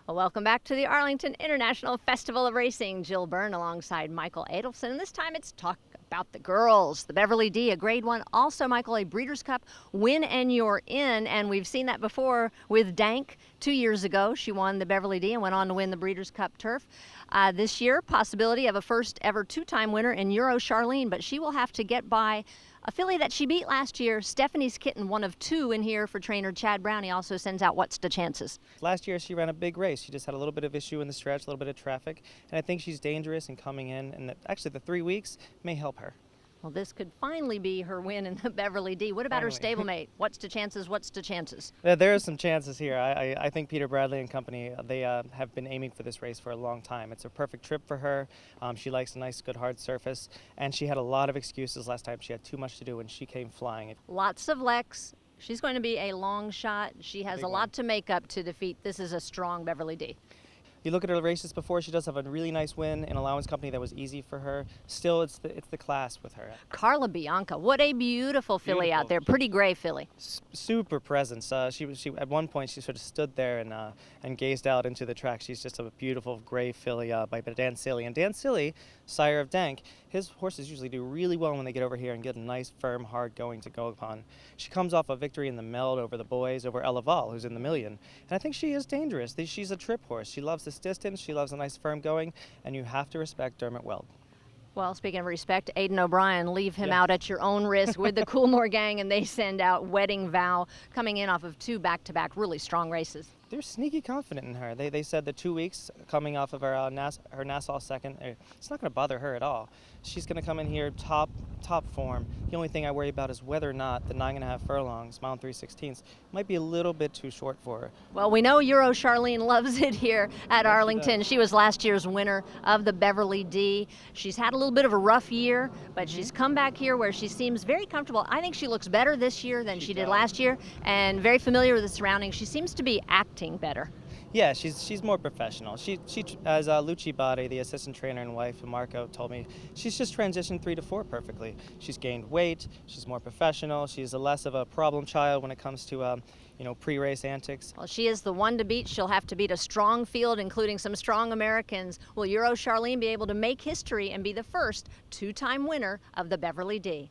Well, welcome back to the Arlington International Festival of Racing. Jill Byrne alongside Michael Adolphson. And this time it's talk about the girls. The Beverly D, a grade one. Also, Michael, a Breeders' Cup win and you're in. And we've seen that before with Dank 2 years ago. She won the Beverly D and went on to win the Breeders' Cup Turf. This year, possibility of a first ever two-time winner in Euro Charlene, but she will have to get by a filly that she beat last year, Stephanie's Kitten, one of two in here for trainer Chad Brown. He also sends out What's the Chances. Last year she ran a big race. She just had a little bit of issue in the stretch, a little bit of traffic, and I think she's dangerous and coming in, and actually the 3 weeks may help her. Well, this could finally be her win in the Beverly D. What about her stablemate? What's the chances? What's the chances? There are some chances here. I think Peter Bradley and company, they have been aiming for this race for a long time. It's a perfect trip for her. She likes a nice, good, hard surface, and she had a lot of excuses last time. She had too much to do when she came flying. Lots of Lex. She's going to be a long shot. She has a lot to make up to defeat. This is a strong Beverly D. You look at her races before, she does have a really nice win in Allowance Company that was easy for her. Still, it's the class with her. Carla Bianca, what a beautiful filly out there. Pretty gray filly. Super presence. She at one point she sort of stood there and gazed out into the track. She's just a beautiful gray filly by Dan Silly. And Dan Silly, sire of Dank, his horses usually do really well when they get over here and get a nice, firm, hard going to go upon. She comes off a victory in the Meld over the boys, over Ella Val, who's in the million. And I think she is dangerous. She's a trip horse. She loves this distance. She loves a nice, firm going. And you have to respect Dermot Weld. Well, speaking of respect, Aidan O'Brien, leave him out at your own risk with the Coolmore gang, and they send out Wedding Vow, coming in off of two back-to-back really strong races. They're sneaky confident in her. They said the 2 weeks coming off of her Nassau second, it's not going to bother her at all. She's going to come in here top form. The only thing I worry about is whether or not the 9.5 furlongs, mile 3/16, might be a little bit too short for her. Well, we know Euro Charlene loves it here at Arlington. She was last year's winner of the Beverly D. She's had a little bit of a rough year, but she's come back here where she seems very comfortable. I think she looks better this year than she did last year, and very familiar with the surroundings. She seems to be acting better. Yeah, she's more professional. She as Luci Bade, the assistant trainer and wife of Marco, told me, she's just transitioned 3 to 4 perfectly. She's gained weight. She's more professional. She's less of a problem child when it comes to pre-race antics. Well, she is the one to beat. She'll have to beat a strong field, including some strong Americans. Will Euro Charlene be able to make history and be the first two-time winner of the Beverly D?